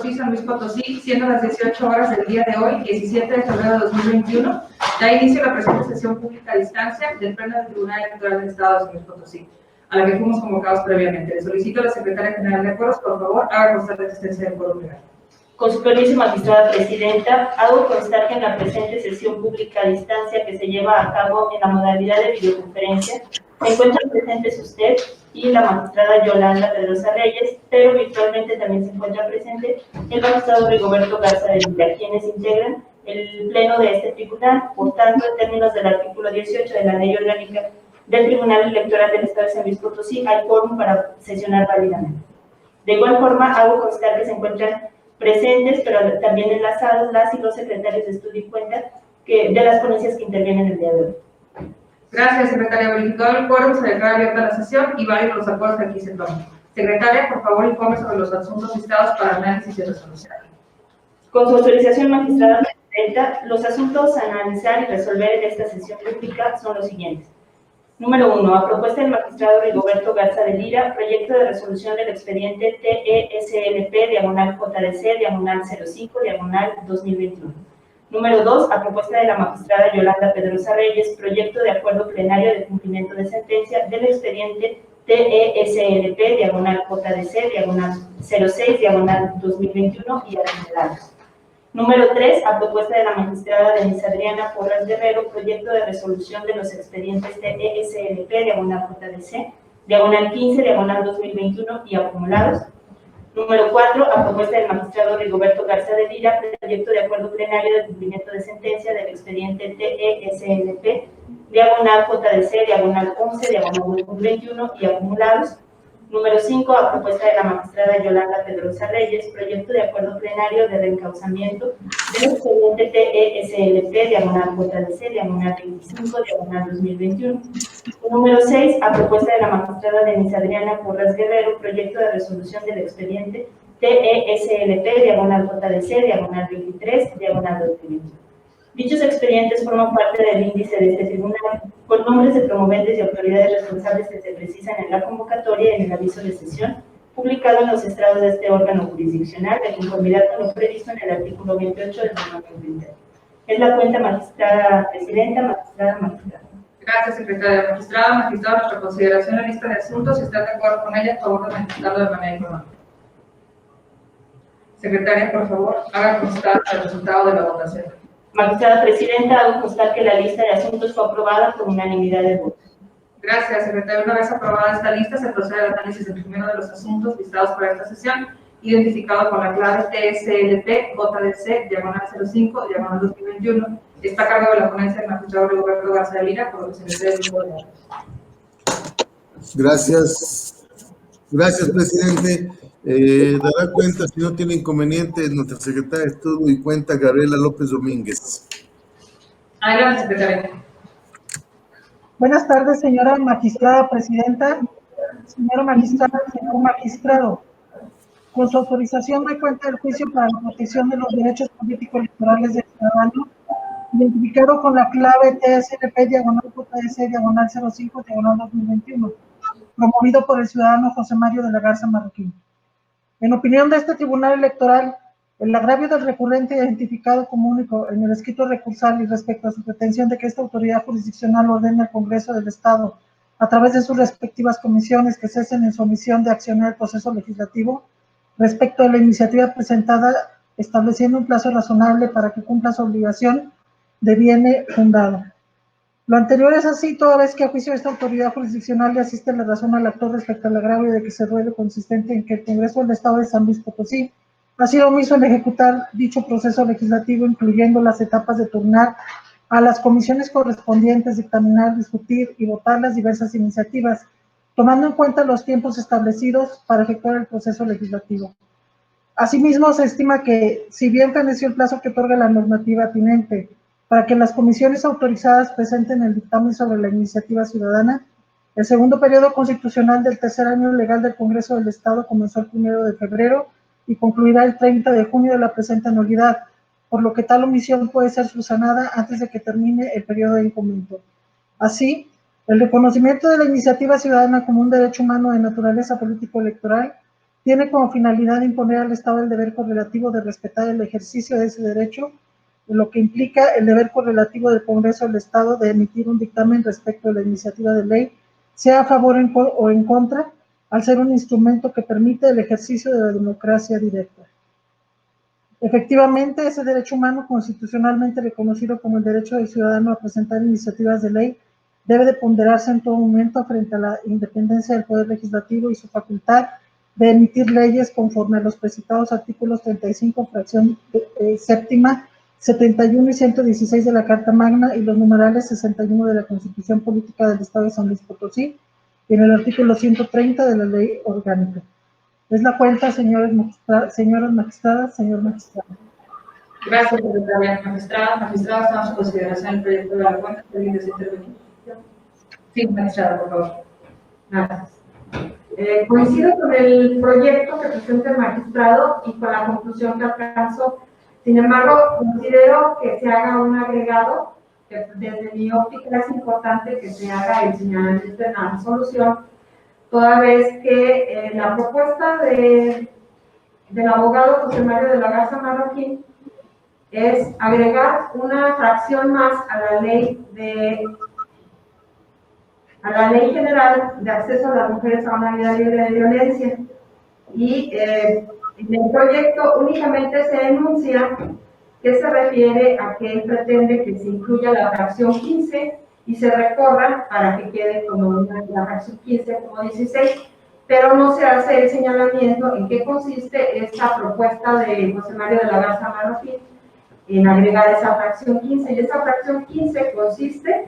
San Luis Potosí, siendo las 18 horas del día de hoy, 17 de febrero de 2021, da inicio a la presente sesión pública a distancia del Pleno del Tribunal Electoral del Estado de San Luis Potosí, a la que fuimos convocados previamente. Le solicito a la Secretaria General de Quórum, por favor, haga constar la existencia del quórum legal. Con su permiso, magistrada presidenta, hago constar que en la presente sesión pública a distancia que se lleva a cabo en la modalidad de videoconferencia, se encuentran presentes usted y la magistrada Yolanda Pedrosa Reyes, pero virtualmente también se encuentra presente el magistrado Rigoberto Garza de Lira, quienes integran el pleno de este tribunal. Por tanto, en términos del artículo 18 de la Ley Orgánica del Tribunal Electoral del Estado de San Luis Potosí, hay quórum para sesionar válidamente. De igual forma, hago constar que se encuentran presentes, pero también enlazados las y los secretarios de estudio y cuenta de las ponencias que intervienen el día de hoy. Gracias, secretaria. Verificado el quórum, se declara abierta la sesión y válidos los acuerdos que aquí se toman. Secretaria, por favor, informe sobre los asuntos listados para análisis y resolución. Con su autorización, magistrada presidenta, los asuntos a analizar y resolver en esta sesión pública son los siguientes. Número 1. A propuesta del magistrado Rigoberto Garza de Lira, proyecto de resolución del expediente TESLP-JC-05-05-2021. Número 2. A propuesta de la magistrada Yolanda Pedrosa Reyes, proyecto de acuerdo plenario de cumplimiento de sentencia del expediente TESLP-JC-06-2021 y acumulados. Número 3, a propuesta de la magistrada Denise Adriana Porras Guerrero, proyecto de resolución de los expedientes TESLP, /15/2021 y acumulados. Número 4, a propuesta del magistrado Rigoberto Garza de Lira, proyecto de acuerdo plenario de cumplimiento de sentencia del expediente TESLP, /11/2021 y acumulados. Número 5, a propuesta de la magistrada Yolanda Pedrosa Reyes, proyecto de acuerdo plenario de reencauzamiento del expediente TESLP, /25/2021. Número 6, a propuesta de la magistrada Denise Adriana Porras Guerrero, proyecto de resolución del expediente TESLP, /23/2021. Dichos expedientes forman parte del índice de este tribunal, con nombres de promoventes y autoridades responsables que se precisan en la convocatoria y en el aviso de sesión, publicado en los estrados de este órgano jurisdiccional, de conformidad con lo previsto en el artículo 28 del reglamento interno. Es la cuenta, magistrada presidenta, magistrada. Gracias, secretaria. Magistrada, nuestra consideración en la lista de asuntos. Si está de acuerdo con ella, por favor de manifestarlo de manera informal. Secretaria, por favor, haga constar el resultado de la votación. Magistrada presidenta, hago constar que la lista de asuntos fue aprobada por unanimidad de votos. Gracias, secretaria. Una vez aprobada esta lista, se procede al análisis del primero de los asuntos listados para esta sesión, identificado con la clave TSLP-JDC-05-2021. Está a cargo de la ponencia del magistrado Rigoberto Garza de Lira, por lo que se le cede el grupo de datos. Gracias. Gracias, presidente. Dará cuenta, si no tiene inconvenientes, nuestra secretaria de Estudio y Cuenta, Gabriela López Domínguez. Adelante, secretaria. Buenas tardes, señora magistrada presidenta, señora magistrada, señor magistrado. Con su autorización doy cuenta del juicio para la protección de los derechos políticos electorales del ciudadano, identificado con la clave TSLP-JDC-05-2021, promovido por el ciudadano José Mario de la Garza Marroquín. En opinión de este Tribunal Electoral, el agravio del recurrente identificado como único en el escrito recursal y respecto a su pretensión de que esta autoridad jurisdiccional ordene al Congreso del Estado, a través de sus respectivas comisiones, que cesen en su omisión de accionar el proceso legislativo, respecto a la iniciativa presentada, estableciendo un plazo razonable para que cumpla su obligación, deviene fundado. Lo anterior es así toda vez que a juicio de esta autoridad jurisdiccional le asiste la razón al actor respecto al agravio de que se ruede consistente en que el Congreso del Estado de San Luis Potosí ha sido omiso en ejecutar dicho proceso legislativo, incluyendo las etapas de turnar a las comisiones correspondientes, dictaminar, discutir y votar las diversas iniciativas, tomando en cuenta los tiempos establecidos para efectuar el proceso legislativo. Asimismo, se estima que, si bien feneció el plazo que otorga la normativa atinente para que las comisiones autorizadas presenten el dictamen sobre la iniciativa ciudadana, el segundo periodo constitucional del tercer año legal del Congreso del Estado comenzó el 1 de febrero y concluirá el 30 de junio de la presente anualidad, por lo que tal omisión puede ser subsanada antes de que termine el periodo de incumplimiento. Así, el reconocimiento de la iniciativa ciudadana como un derecho humano de naturaleza político-electoral tiene como finalidad imponer al Estado el deber correlativo de respetar el ejercicio de ese derecho, lo que implica el deber correlativo del Congreso del Estado de emitir un dictamen respecto a la iniciativa de ley, sea a favor o en contra, al ser un instrumento que permite el ejercicio de la democracia directa. Efectivamente, ese derecho humano constitucionalmente reconocido como el derecho del ciudadano a presentar iniciativas de ley debe de ponderarse en todo momento frente a la independencia del Poder Legislativo y su facultad de emitir leyes conforme a los precitados artículos 35, fracción séptima, 71 y 116 de la Carta Magna y los numerales 61 de la Constitución Política del Estado de San Luis Potosí y en el artículo 130 de la Ley Orgánica. Es la cuenta, señoras magistradas, señor magistrado. Gracias, secretaria. Magistrada, estamos en consideración el proyecto de la cuenta. ¿Alguien desea intervenir? Sí, magistrada, por favor. Gracias. Coincido con el proyecto que presenta el magistrado y con la conclusión que alcanzó. Sin embargo, considero que se haga un agregado, que desde mi óptica es importante que se haga el señalamiento en la resolución, toda vez que la propuesta del abogado José Mario de la Garza Marroquín es agregar una fracción más a la ley general de acceso a las mujeres a una vida libre de violencia. Y en el proyecto únicamente se enuncia que se refiere a que él pretende que se incluya la fracción 15 y se recorra para que quede como la fracción 15 como 16, pero no se hace el señalamiento en qué consiste esta propuesta de José Mario de la Garza Marroquín en agregar esa fracción 15, y esa fracción 15 consiste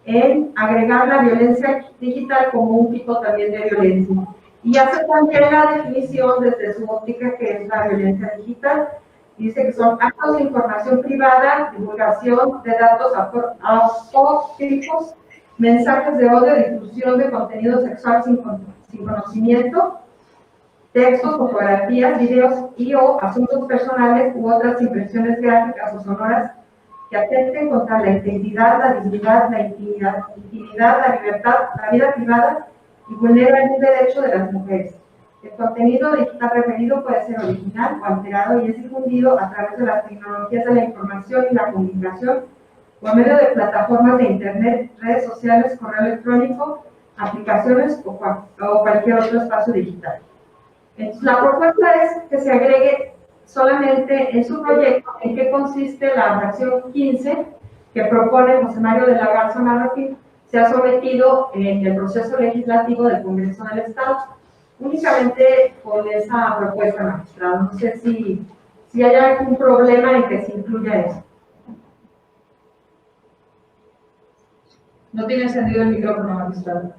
en agregar la violencia digital como un tipo también de violencia. Y hace también la definición desde su óptica que es la violencia digital. Dice que son actos de información privada, divulgación de datos apócrifos, mensajes de odio, difusión de contenido sexual sin conocimiento, textos, fotografías, videos y o asuntos personales u otras impresiones gráficas o sonoras que atenten contra la integridad, la dignidad, la intimidad, la libertad, la vida privada y vulneran el derecho de las mujeres. El contenido digital referido puede ser original o alterado y es difundido a través de las tecnologías de la información y la comunicación o a medio de plataformas de internet, redes sociales, correo electrónico, aplicaciones o cualquier otro espacio digital. Entonces, la propuesta es que se agregue solamente en su proyecto en qué consiste la fracción 15 que propone José Mario de la Garza Marroquín, se ha sometido en el proceso legislativo del Congreso del Estado. Únicamente con esa propuesta, magistrado. No sé si hay algún problema en que se incluya eso. No tiene encendido el micrófono, magistrado.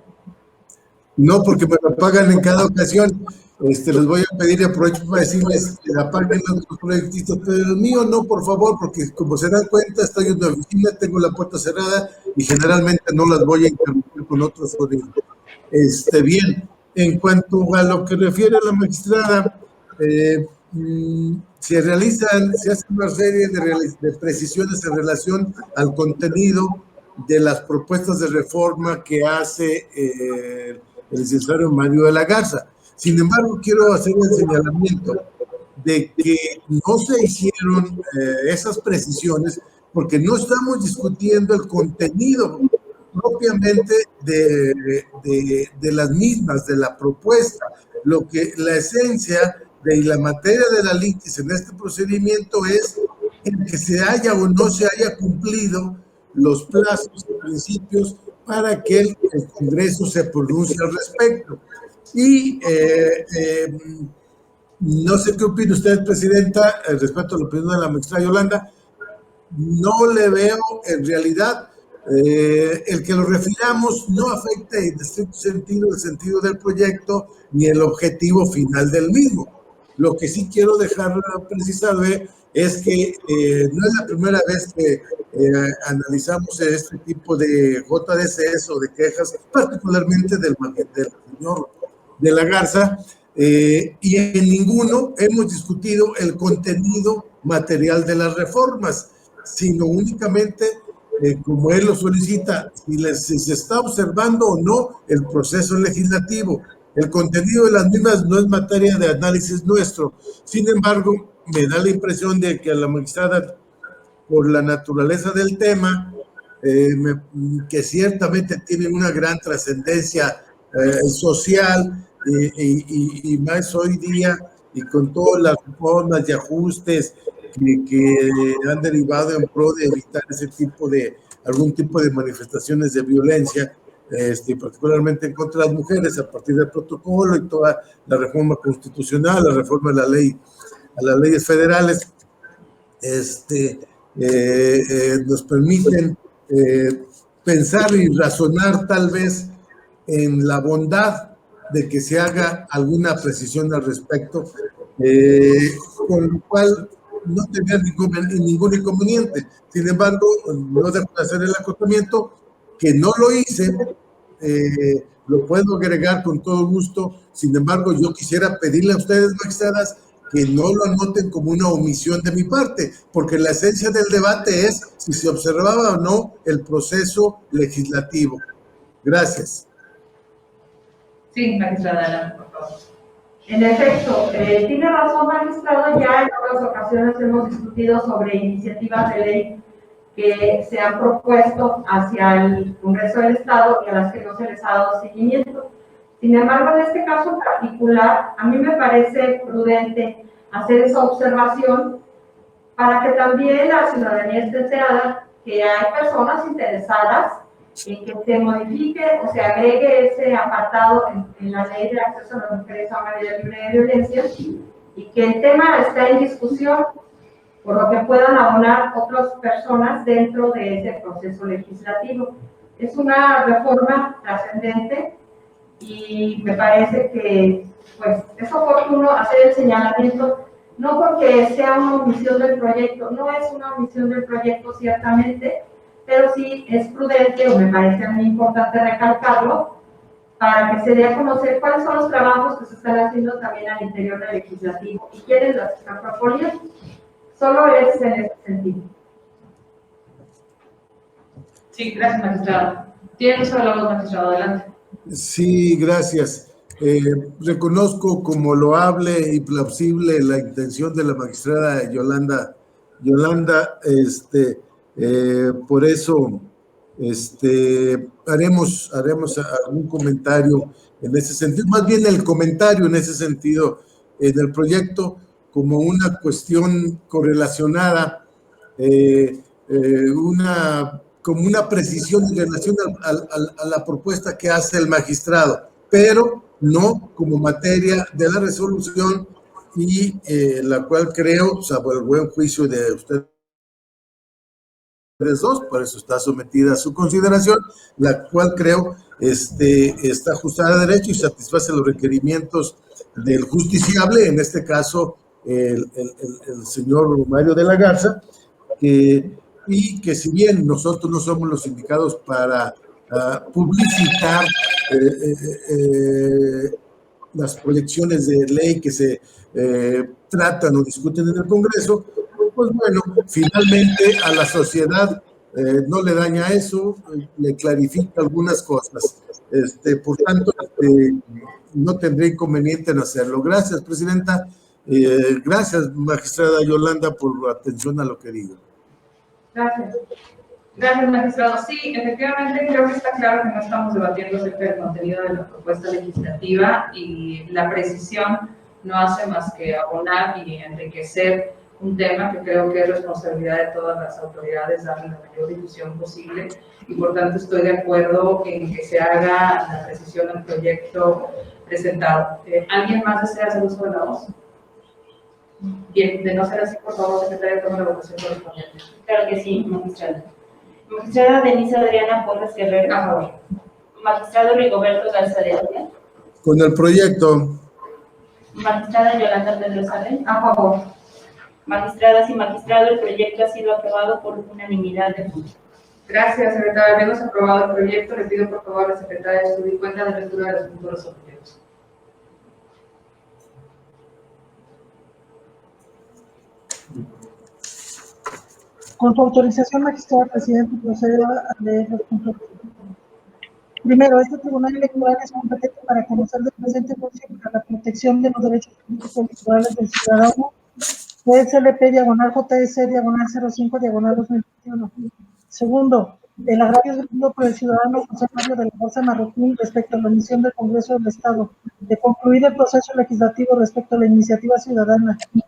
No, porque me lo apagan en cada ocasión. Les voy a pedir y aprovecho para decirles que apaguen otros proyectistas, pero el mío no, por favor, porque como se dan cuenta, estoy en la oficina, tengo la puerta cerrada y generalmente no las voy a interrumpir con otros sonidos. Bien, en cuanto a lo que refiere a la magistrada, se hace una serie de precisiones en relación al contenido de las propuestas de reforma que hace el licenciado Mario de la Garza. Sin embargo, quiero hacer el señalamiento de que no se hicieron esas precisiones porque no estamos discutiendo el contenido propiamente de las mismas, de la propuesta. La esencia de la materia de la litis en este procedimiento es en que se haya o no se haya cumplido los plazos y principios para que el Congreso se pronuncie al respecto. Y no sé qué opina usted, presidenta, respecto a la opinión de la magistrada Yolanda. No le veo en realidad el que lo refiramos no afecta en estricto sentido el sentido del proyecto ni el objetivo final del mismo. Lo que sí quiero dejar precisado es que no es la primera vez que analizamos este tipo de JDCs o de quejas, particularmente del señor de la Garza, y en ninguno hemos discutido el contenido material de las reformas, sino únicamente, como él lo solicita, si se está observando o no el proceso legislativo. El contenido de las mismas no es materia de análisis nuestro. Sin embargo, me da la impresión de que a la magistrada, por la naturaleza del tema, que ciertamente tiene una gran trascendencia social y más hoy día, y con todas las reformas y ajustes que han derivado en pro de evitar algún tipo de manifestaciones de violencia, particularmente en contra de las mujeres, a partir del protocolo y toda la reforma constitucional, la reforma de la ley, a las leyes federales, nos permiten pensar y razonar tal vez en la bondad de que se haga alguna precisión al respecto, con lo cual no tendría ningún inconveniente. Sin embargo, no dejo de hacer el acotamiento que no lo hice, lo puedo agregar con todo gusto. Sin embargo, yo quisiera pedirle a ustedes, magistradas, que no lo anoten como una omisión de mi parte, porque la esencia del debate es si se observaba o no el proceso legislativo. Gracias. Sí, magistrada, adelante, por favor. En efecto, tiene razón, magistrado, ya en otras ocasiones hemos discutido sobre iniciativas de ley que se han propuesto hacia el Congreso del Estado y a las que no se les ha dado seguimiento. Sin embargo, en este caso en particular, a mí me parece prudente hacer esa observación para que también la ciudadanía esté enterada que hay personas interesadas en que se modifique o se agregue ese apartado en la ley de acceso a las mujeres a una vida libre de violencia y que el tema está en discusión, por lo que puedan abonar otras personas dentro de ese proceso legislativo. Es una reforma trascendente y me parece que pues, es oportuno hacer el señalamiento, no porque sea una omisión del proyecto, no es una omisión del proyecto ciertamente, pero sí es prudente o me parece muy importante recalcarlo para que se dé a conocer cuáles son los trabajos que se están haciendo también al interior del legislativo y quiénes los están proponiendo. Solo es en ese sentido. Sí, gracias, magistrado. Tiene uso de la voz, magistrado, adelante. Sí, gracias. Reconozco como loable y plausible la intención de la magistrada Yolanda. Por eso haremos algún comentario en ese sentido, más bien el comentario en ese sentido en el proyecto como una cuestión correlacionada, como una precisión en relación a la propuesta que hace el magistrado, pero no como materia de la resolución y la cual creo, salvo el buen juicio de ustedes dos, por eso está sometida a su consideración, la cual creo está ajustada a derecho y satisface los requerimientos del justiciable, en este caso el señor Mario de la Garza, y que si bien nosotros no somos los indicados para publicitar las proyecciones de ley que se tratan o discuten en el Congreso, pues bueno, finalmente a la sociedad no le daña eso, le clarifica algunas cosas. Por tanto, no tendré inconveniente en hacerlo. Gracias, presidenta. Gracias, magistrada Yolanda, por la atención a lo que digo. Gracias. Gracias, magistrado. Sí, efectivamente creo que está claro que no estamos debatiendo acerca del contenido de la propuesta legislativa y la precisión no hace más que abonar y enriquecer un tema que creo que es responsabilidad de todas las autoridades darle la mayor difusión posible y por tanto estoy de acuerdo en que se haga la precisión del proyecto presentado. ¿Alguien más desea hacer uso de la voz? Bien, de no ser así, por favor, secretaria, tome la votación correspondiente. Claro que sí, magistrada. Magistrada Denise Adriana Porras Guerrero. A favor. Magistrado Rigoberto Garza de Luna. Con el proyecto. Magistrada Yolanda Pedro Salen. A favor. Magistradas y magistrados, el proyecto ha sido aprobado por unanimidad de votos. Gracias, secretaria. Habiendo aprobado el proyecto, le pido por favor a la secretaria de estudio y cuenta de lectura de los futuros objetivos. Con su autorización, magistrada presidente, procedo a leer los puntos. Primero, este Tribunal Electoral es competente para conocer del presente juicio para la protección de los derechos políticos electorales del ciudadano, PSLP, diagonal JS, diagonal 05, diagonal 2021. Segundo, el agravio sufrido por el ciudadano José Mario de la Garza Marroquín respecto a la omisión del Congreso del Estado de concluir el proceso legislativo respecto a la iniciativa ciudadana que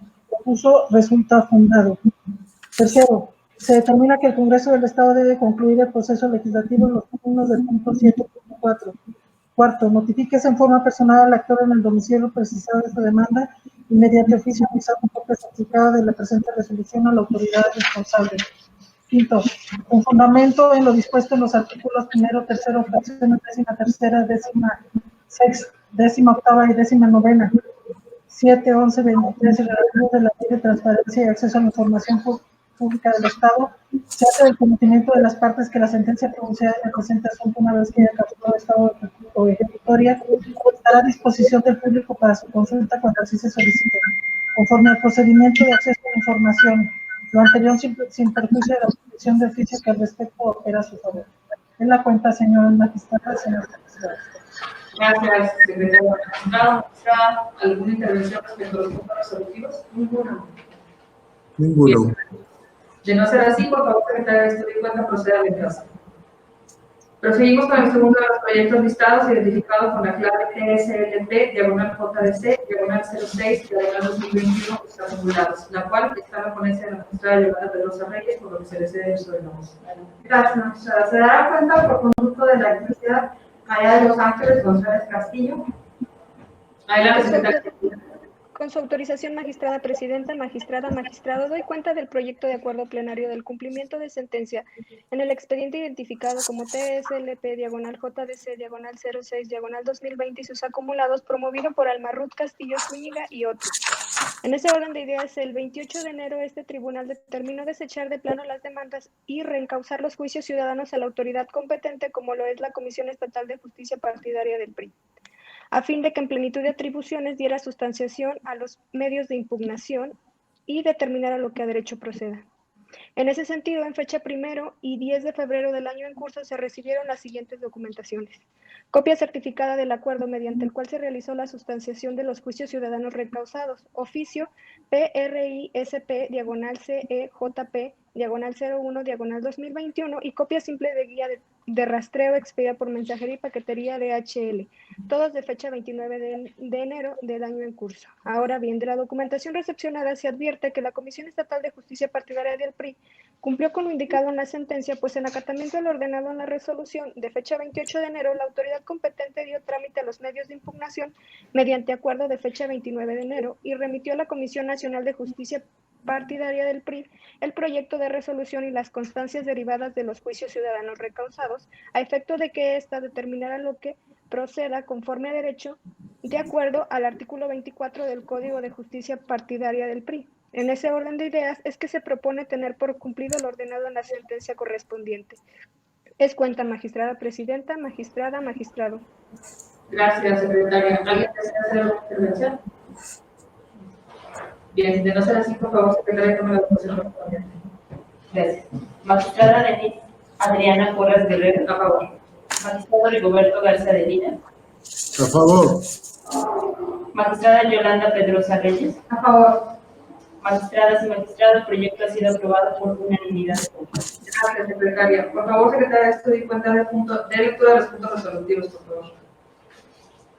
puso resulta fundado. Tercero, se determina que el Congreso del Estado debe concluir el proceso legislativo en los términos del punto 7.4. Cuarto, notifíquese en forma personal al actor en el domicilio precisado de su demanda y mediante oficio anexado un copia certificada de la presente resolución a la autoridad responsable. Quinto, con fundamento en lo dispuesto en los artículos 1º, 3º, fracciones 13ª, 16ª, 18ª y 19ª, 7, 11, 23 y relativo de la Ley de Transparencia y Acceso a la Información Pública del Estado, se hace del conocimiento de las partes que la sentencia pronunciada en el presente asunto, una vez que haya capturado estado o ejecutoria, estará a disposición del público para su consulta cuando así se solicite, conforme al procedimiento de acceso a la información. Lo anterior sin perjuicio de la protección de oficio que al respecto opera a su favor. En la cuenta, señor magistrado, señor magistrado. Gracias, secretario. Magistrada, ¿alguna intervención respecto a los puntos resolutivos? Ninguno. Ninguno. De no ser así, por favor, secretario de Estudio y Cuenta, proceda a la entrada. Proseguimos con el segundo de los proyectos listados, identificados con la clave TSLP, diagonal JDC, diagonal 06, diagonal 2021, están acumulados, la cual está en la ponencia de la magistrada Yolanda Pedrosa Reyes, por lo que se le cede uso de la voz. Gracias, magistrada. Se dará cuenta por conducto de la Universidad María de Los Ángeles González Castillo. Adelante, secretario. Con su autorización, magistrada presidenta, magistrado, doy cuenta del proyecto de acuerdo plenario del cumplimiento de sentencia en el expediente identificado como TSLP, diagonal JDC, diagonal 06, diagonal 2020 y sus acumulados, promovido por Almarrut Castillo Zúñiga y otros. En ese orden de ideas, el 28 de enero, este tribunal determinó desechar de plano las demandas y reencauzar los juicios ciudadanos a la autoridad competente, como lo es la Comisión Estatal de Justicia Partidaria del PRI, a fin de que en plenitud de atribuciones diera sustanciación a los medios de impugnación y determinara lo que a derecho proceda. En ese sentido, en fecha 1 y 10 de febrero del año en curso se recibieron las siguientes documentaciones. Copia certificada del acuerdo mediante el cual se realizó la sustanciación de los juicios ciudadanos recausados. Oficio PRISP, diagonal CEJP, diagonal 01, diagonal 2021 y copia simple de guía de rastreo expedida por mensajería y paquetería DHL, todos de fecha 29 de enero del año en curso. Ahora bien, de la documentación recepcionada se advierte que la Comisión Estatal de Justicia Partidaria del PRI cumplió con lo indicado en la sentencia, pues en acatamiento al ordenado en la resolución de fecha 28 de enero, la autoridad competente dio trámite a los medios de impugnación mediante acuerdo de fecha 29 de enero y remitió a la Comisión Nacional de Justicia Partidaria del PRI el proyecto de resolución y las constancias derivadas de los juicios ciudadanos recausados, a efecto de que ésta determinara lo que proceda conforme a derecho, de acuerdo al artículo 24 del Código de Justicia Partidaria del PRI. En ese orden de ideas es que se propone tener por cumplido lo ordenado en la sentencia correspondiente. Es cuenta, magistrada presidenta, magistrado. Gracias, secretaria. ¿Alguien desea hacer alguna intervención? Bien, de no ser así, por favor, secretaria, tome la votación correspondiente. Gracias. Magistrada Denise Adriana Porras Guerrero. A favor. Magistrado Rigoberto Garza de Lina. A favor. Magistrada Yolanda Pedrosa Reyes. A favor. Magistradas y magistrados, el proyecto ha sido aprobado por unanimidad. Gracias, secretaria. Por favor, secretaria, estudio y cuenta de lectura de los puntos resolutivos, por favor.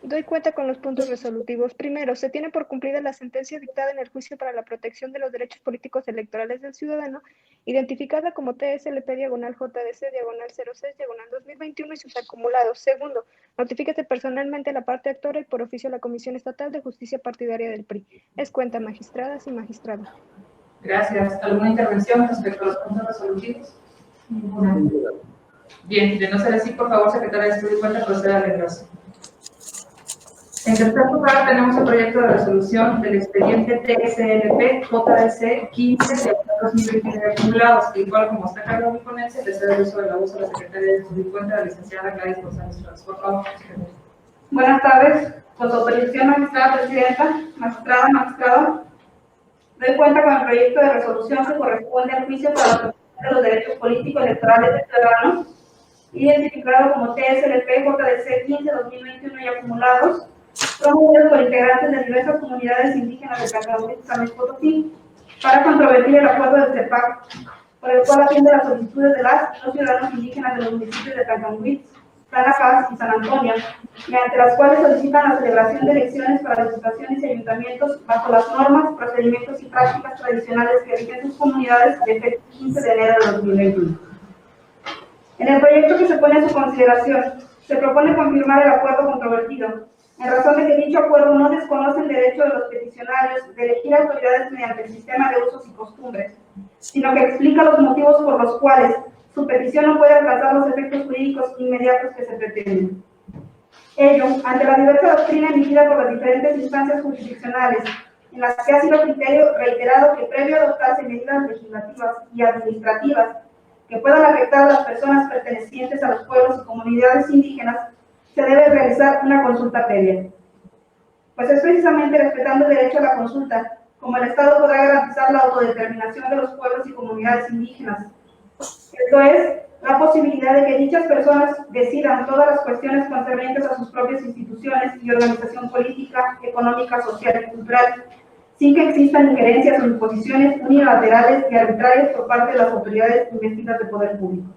Doy cuenta con los puntos resolutivos. Primero, se tiene por cumplida la sentencia dictada en el juicio para la protección de los derechos políticos electorales del ciudadano, identificada como TSLP diagonal JDC diagonal 06 diagonal 2021 y sus acumulados. Segundo, notifíquese personalmente a la parte actora y por oficio a la Comisión Estatal de Justicia Partidaria del PRI. Es cuenta, magistradas y magistrados. Gracias. ¿Alguna intervención respecto a los puntos resolutivos? Ninguna. Bien, de no ser así, por favor, secretaria de Estudio y Cuenta, proceda a la enlace. En tercer lugar, tenemos el proyecto de resolución del expediente TSLP JDC 15 de 2029 acumulados, el cual, como está cargado mi ponencia, le cedo el uso de la voz a la secretaria de Estudio y Cuenta, la licenciada Gladys González Flores. Por favor, secretaria. Buenas tardes. Con su autorización, magistrada presidenta, magistrado, doy cuenta con el proyecto de resolución que corresponde al juicio para la protección de los derechos políticos electorales del ciudadano, identificado como TSLP JDC 15-2021 y acumulados, promovidos por integrantes de diversas comunidades indígenas de Tancanwitz, San Luis Potosí, para controvertir el acuerdo del CEPAC, por el cual atiende las solicitudes de las y los ciudadanos indígenas de los municipios de Tancanwitz, Tanajás y San Antonio, mediante las cuales solicitan la celebración de elecciones para diputaciones y ayuntamientos bajo las normas, procedimientos y prácticas tradicionales que rigen sus comunidades desde el 15 de enero de 2021. En el proyecto que se pone a su consideración, se propone confirmar el acuerdo controvertido, en razón de que dicho acuerdo no desconoce el derecho de los peticionarios de elegir autoridades mediante el sistema de usos y costumbres, sino que explica los motivos por los cuales su petición no puede alcanzar los efectos jurídicos inmediatos que se pretenden. Ello, ante la diversa doctrina emitida por las diferentes instancias jurisdiccionales, en las que ha sido criterio reiterado que previo a adoptarse medidas legislativas y administrativas que puedan afectar a las personas pertenecientes a los pueblos y comunidades indígenas, se debe realizar una consulta previa. Pues es precisamente respetando el derecho a la consulta como el Estado podrá garantizar la autodeterminación de los pueblos y comunidades indígenas. Esto es, la posibilidad de que dichas personas decidan todas las cuestiones concernientes a sus propias instituciones y organización política, económica, social y cultural, sin que existan injerencias o imposiciones unilaterales y arbitrarias por parte de las autoridades investidas de poder público.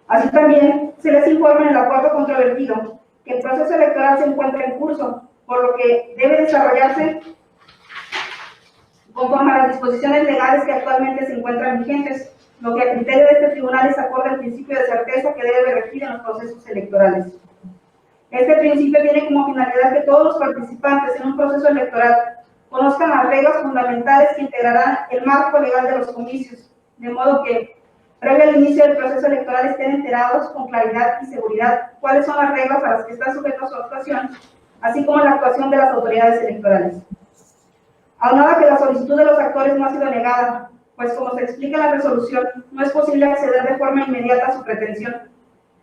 Así también se les informa en el acuerdo controvertido que el proceso electoral se encuentra en curso, por lo que debe desarrollarse conforme a las disposiciones legales que actualmente se encuentran vigentes, lo que a criterio de este tribunal es acorde al principio de certeza que debe regir en los procesos electorales. Este principio tiene como finalidad que todos los participantes en un proceso electoral conozcan las reglas fundamentales que integrarán el marco legal de los comicios, de modo que, previo al inicio del proceso electoral, estén enterados con claridad y seguridad cuáles son las reglas a las que está sujeto su actuación, así como la actuación de las autoridades electorales. Aunado a que la solicitud de los actores no ha sido negada, pues como se explica en la resolución, no es posible acceder de forma inmediata a su pretensión.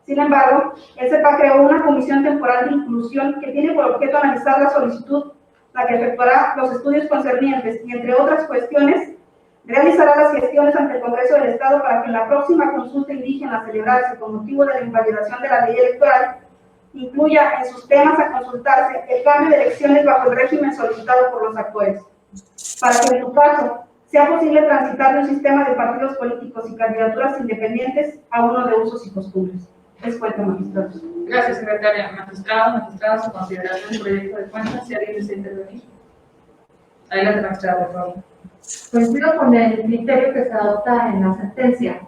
Sin embargo, el CEPAC creó una comisión temporal de inclusión que tiene por objeto analizar la solicitud, la que efectuará los estudios concernientes y, entre otras cuestiones, realizará las gestiones ante el Congreso del Estado para que en la próxima consulta indígena a celebrarse con motivo de la invalidación de la ley electoral, incluya en sus temas a consultarse el cambio de elecciones bajo el régimen solicitado por los actores, para que en su caso sea posible transitar de un sistema de partidos políticos y candidaturas independientes a uno de usos y costumbres. Es cuenta, magistrados. Gracias, secretaria. Magistrado, su consideración del proyecto de cuenta, si alguien desea intervenir. Adelante, magistrado, por favor. Coincido con el criterio que se adopta en la sentencia,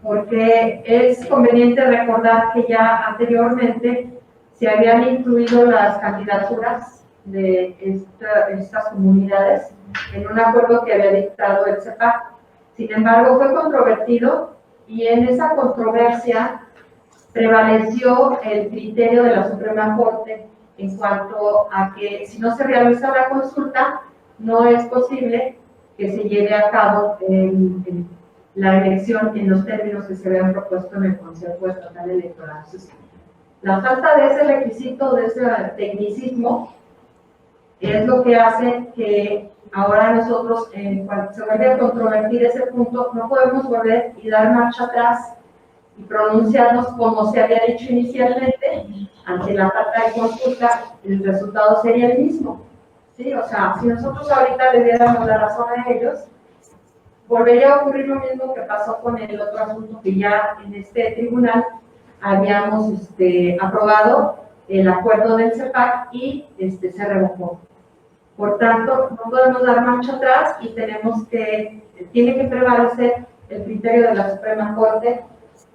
porque es conveniente recordar que ya anteriormente se habían incluido las candidaturas de estas comunidades en un acuerdo que había dictado el CEPAC. Sin embargo, fue controvertido y en esa controversia prevaleció el criterio de la Suprema Corte en cuanto a que si no se realiza la consulta, no es posible que se lleve a cabo la elección en los términos que se habían propuesto en el Consejo Estatal Electoral. Entonces, la falta de ese requisito, de ese tecnicismo, es lo que hace que ahora nosotros, cuando se vuelve a controvertir ese punto, no podemos volver y dar marcha atrás y pronunciarnos como se había dicho inicialmente. Ante la falta de consulta, el resultado sería el mismo. ¿Sí? O sea, si nosotros ahorita le diéramos la razón a ellos, volvería a ocurrir lo mismo que pasó con el otro asunto que ya en este tribunal habíamos aprobado el acuerdo del CEPAC y se revocó. Por tanto, no podemos dar marcha atrás y tiene que prevalecer el criterio de la Suprema Corte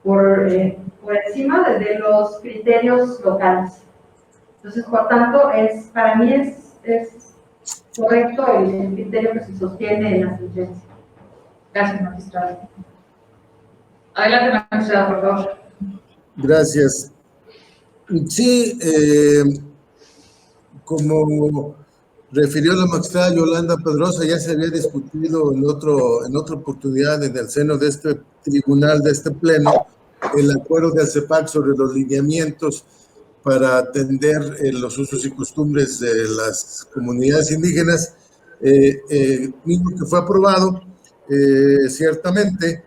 por encima de los criterios locales. Entonces, por tanto, para mí es correcto el criterio que se sostiene en la sentencia. Gracias, magistrado. Adelante, magistrado, por favor. Gracias. Sí, como refirió la magistrada Yolanda Pedrosa, ya se había discutido en otra oportunidad en el seno de este tribunal, de este pleno, el acuerdo del CEPAC sobre los lineamientos para atender los usos y costumbres de las comunidades indígenas, mismo que fue aprobado, ciertamente,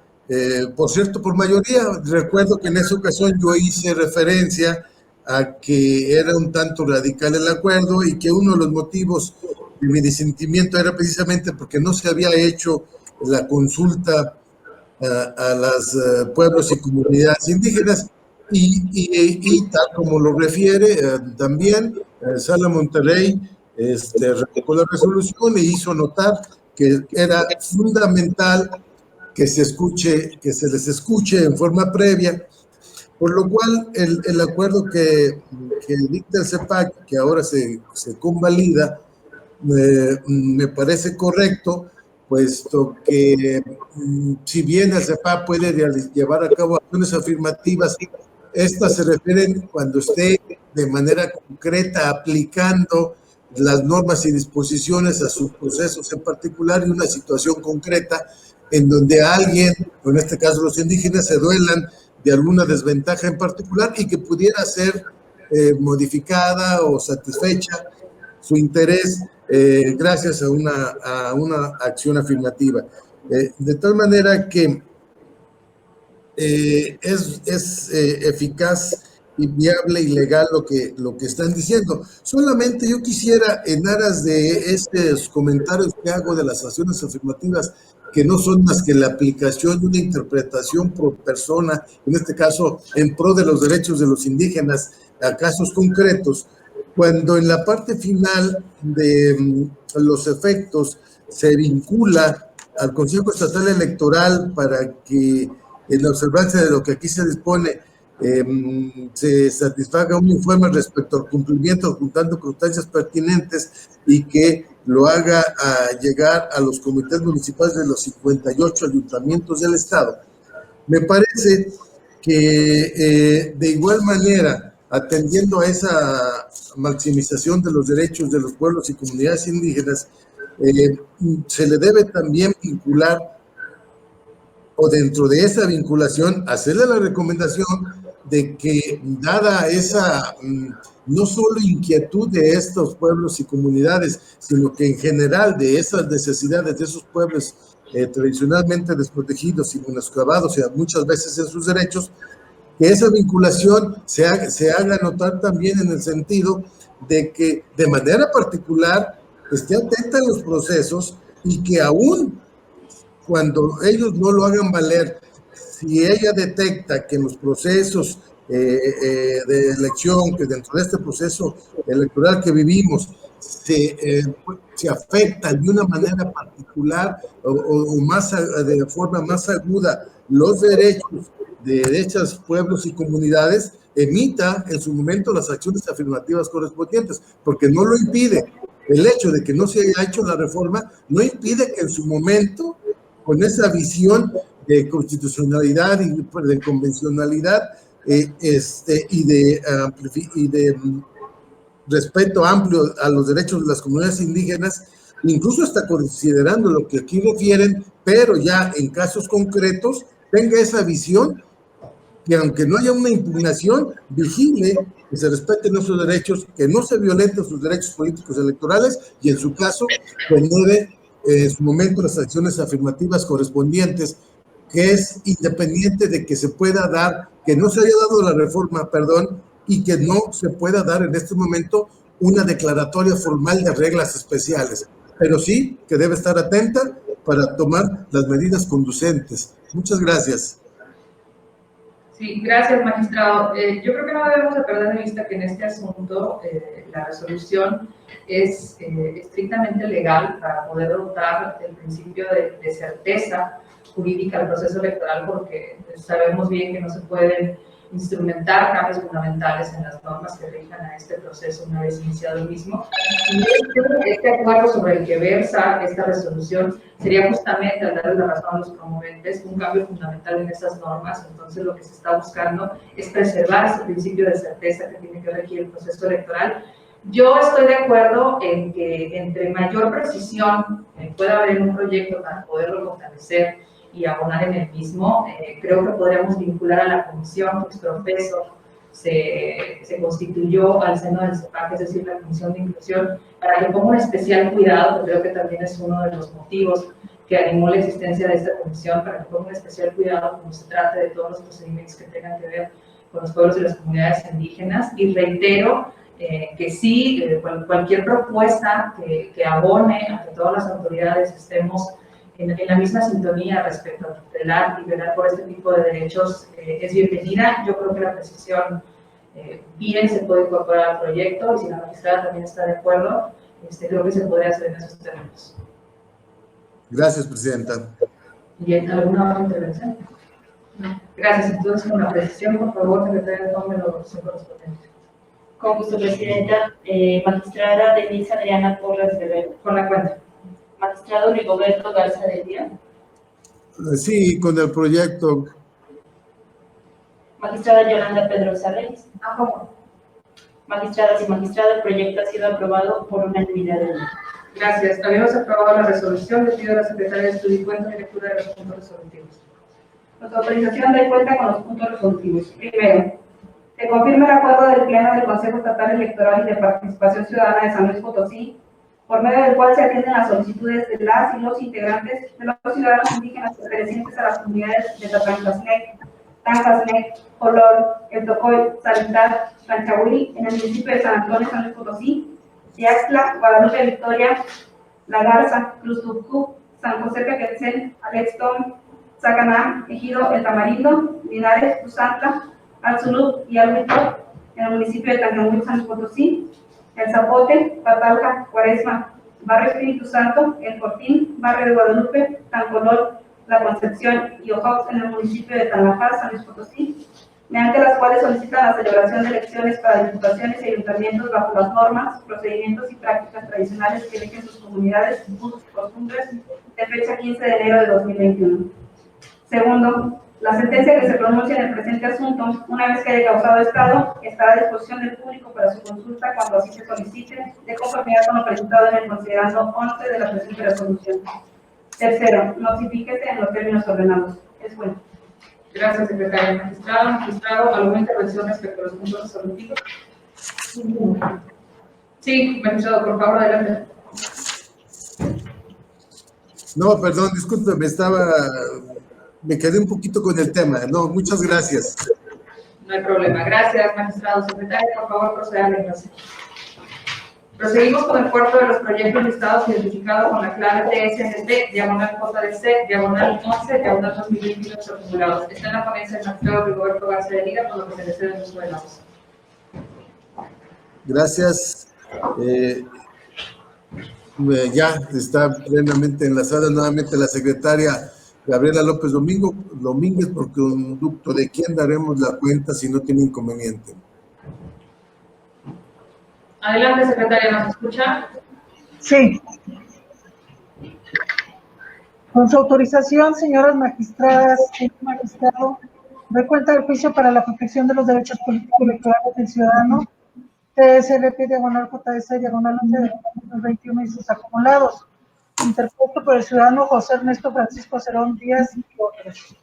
por cierto, por mayoría. Recuerdo que en esa ocasión yo hice referencia a que era un tanto radical el acuerdo y que uno de los motivos de mi disentimiento era precisamente porque no se había hecho la consulta a los pueblos y comunidades indígenas y tal como lo refiere también Sala Monterrey revocó la resolución e hizo notar que era fundamental que se les escuche en forma previa, por lo cual el acuerdo que dicta el CEPAC, que ahora se convalida, me parece correcto, puesto que si bien el CEPAC puede llevar a cabo acciones afirmativas, estas se refieren cuando esté de manera concreta aplicando las normas y disposiciones a sus procesos en particular y una situación concreta en donde alguien, o en este caso los indígenas, se duelan de alguna desventaja en particular y que pudiera ser modificada o satisfecha su interés gracias a una acción afirmativa. De tal manera que es eficaz y viable y legal lo que están diciendo. Solamente yo quisiera, en aras de estos comentarios que hago de las acciones afirmativas, que no son más que la aplicación de una interpretación por persona, en este caso en pro de los derechos de los indígenas, a casos concretos, cuando en la parte final de los efectos se vincula al Consejo Estatal Electoral para que en la observancia de lo que aquí se dispone se satisfaga un informe respecto al cumplimiento, juntando circunstancias pertinentes y que lo haga llegar a los comités municipales de los 58 ayuntamientos del estado. Me parece que de igual manera, atendiendo a esa maximización de los derechos de los pueblos y comunidades indígenas, se le debe también vincular, o dentro de esa vinculación, hacerle la recomendación de que, dada esa no solo inquietud de estos pueblos y comunidades, sino que en general de esas necesidades de esos pueblos tradicionalmente desprotegidos y menoscabados, y muchas veces en sus derechos, que esa vinculación se haga notar también en el sentido de que de manera particular esté atenta a los procesos y que aún cuando ellos no lo hagan valer, si ella detecta que en los procesos de elección, que dentro de este proceso electoral que vivimos, se afectan de una manera particular o más de forma más aguda los derechos de estos pueblos y comunidades, emita en su momento las acciones afirmativas correspondientes, porque no lo impide. El hecho de que no se haya hecho la reforma no impide que en su momento, con esa visión de constitucionalidad y de convencionalidad y de respeto amplio a los derechos de las comunidades indígenas, incluso hasta considerando lo que aquí refieren, pero ya en casos concretos, tenga esa visión que aunque no haya una impugnación, vigile que se respeten nuestros derechos, que no se violenten sus derechos políticos electorales y en su caso promueve en su momento las acciones afirmativas correspondientes, que es independiente de que se pueda dar, que no se haya dado la reforma, perdón, y que no se pueda dar en este momento una declaratoria formal de reglas especiales, pero sí que debe estar atenta para tomar las medidas conducentes. Muchas gracias. Sí, gracias, magistrado. Yo creo que no debemos de perder de vista que en este asunto la resolución es estrictamente legal para poder dotar el principio de certeza jurídica al proceso electoral, porque sabemos bien que no se pueden instrumentar cambios fundamentales en las normas que rijan a este proceso una vez iniciado el mismo. Y este acuerdo sobre el que versa esta resolución sería justamente, al darle la razón a los promoventes, un cambio fundamental en esas normas. Entonces lo que se está buscando es preservar ese principio de certeza que tiene que regir el proceso electoral. Yo estoy de acuerdo en que entre mayor precisión pueda haber en un proyecto para poderlo fortalecer y abonar en el mismo, creo que podríamos vincular a la comisión que exprofeso se constituyó al seno del CEPAC, es decir, la Comisión de Inclusión, para que ponga un especial cuidado, que creo que también es uno de los motivos que animó la existencia de esta comisión para que ponga un especial cuidado cuando se trate de todos los procedimientos que tengan que ver con los pueblos y las comunidades indígenas. Y reitero que sí, cualquier propuesta que abone a que todas las autoridades estemos en la misma sintonía respecto a tutelar y velar por este tipo de derechos es bienvenida. Yo creo que la precisión bien se puede incorporar al proyecto, y si la magistrada también está de acuerdo, creo que se podría hacer en esos términos. Gracias, presidenta. ¿Y alguna otra intervención? No. Gracias. Entonces, con la precisión, por favor, secretaria, tome la opción correspondiente. Con gusto, presidenta. Magistrada Denise Adriana Porras Guerrero. Con la cuenta. Magistrado Rigoberto Garza del Día. Sí, con el proyecto. Magistrada Yolanda Pedrosa Reyes. A favor. Magistradas y magistrados, el proyecto ha sido aprobado por unanimidad de votos. Gracias. Habíamos aprobado la resolución. Le pido a la secretaria de Estudio y Cuenta y lectura de los puntos resolutivos. Nuestra autorización da cuenta con los puntos resolutivos. Primero, se confirma el acuerdo del Pleno del Consejo Estatal Electoral y de Participación Ciudadana de San Luis Potosí, por medio del cual se atienden las solicitudes de las y los integrantes de los ciudadanos indígenas pertenecientes a las comunidades de Tatancaslec, Tancasnec, Olol, El Tocoy, Salitar, Ranchahuili, en el municipio de San Antonio, San Luis Potosí, Yaxtla, Guadalupe Victoria, La Garza, Cruz Tucú, San José Pequetzén, Alexton, Sacaná, Ejido, El Tamarindo, Linares, Tuzantla, Alzulú y Alhuito, en el municipio de Tangamuyú, San Luis Potosí, El Zapote, Patalca, Cuaresma, Barrio Espíritu Santo, El Fortín, Barrio de Guadalupe, Tancolol, La Concepción y Ojox, en el municipio de Tanlajar, San Luis Potosí, mediante las cuales solicitan la celebración de elecciones para diputaciones y ayuntamientos bajo las normas, procedimientos y prácticas tradicionales que eligen sus comunidades, usos y costumbres, de fecha 15 de enero de 2021. Segundo, la sentencia que se pronuncia en el presente asunto, una vez que haya causado estado, estará a disposición del público para su consulta cuando así se solicite, de conformidad con lo presentado en el considerando 11 de la presente resolución. Tercero, notifíquese en los términos ordenados. Es bueno. Gracias, secretaria. Magistrado, ¿alguna intervención respecto a los puntos resolutivos? Sí, magistrado, por favor, adelante. No, perdón, disculpe, me quedé un poquito con el tema. No, muchas gracias. No hay problema. Gracias, magistrado. Secretaria, por favor, proceda a la iglesia. Proseguimos con el cuarto de los proyectos listados identificados con la clave TSNT, diagonal JDC, diagonal 11, diagonal 2028 acumulados. Está en la ponencia del magistrado Rigoberto Garza del Día, por lo que se le cede el uso de la voz. Gracias. Ya está plenamente enlazada nuevamente la secretaria Gabriela López Domínguez, por conducto de quién daremos la cuenta si no tiene inconveniente. Adelante, secretaria, ¿nos escucha? Sí. Con su autorización, señoras magistradas, señor magistrado, doy cuenta del juicio para la protección de los derechos políticos electorales del ciudadano, TSLP diagonal JS diagonal 11 de 2021 y sus acumulados, interpuesto por el ciudadano José Ernesto Francisco Cerón Díaz y otros.